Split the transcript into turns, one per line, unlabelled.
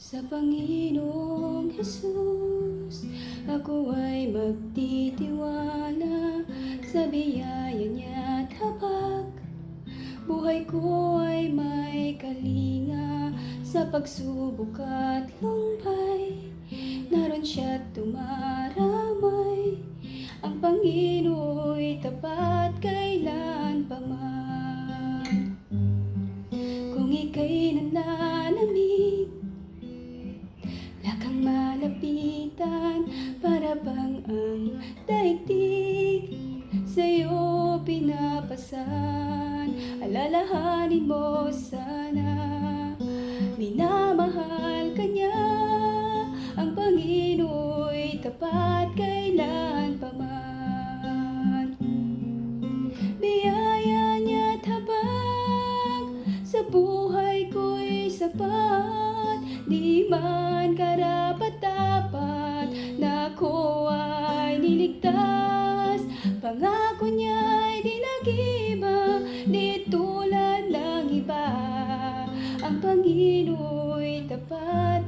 Sa Panginoong Hesus, ako ay magtitiwala sa biyaya niya't habag. Buhay ko ay may kalinga sa pagsubok at lumbay. Naroon siya't tumaramay, ang Pangino'y tapat kailanpaman. Kung ika'y nanlalamig, lakang malapitan, para bang ang daigdig sa'yo pinapasan. Alalahanin mo sana, minamahal ka niya, ang Pangino'y tapat kailanpaman. Biyaya niya't habag sa buhay ko'y sapat. Di man karapat-dapat na ako ay niligtas. Pangako niya'y di nag-iba, di tulad ng iba. Ang Pangino'y tapat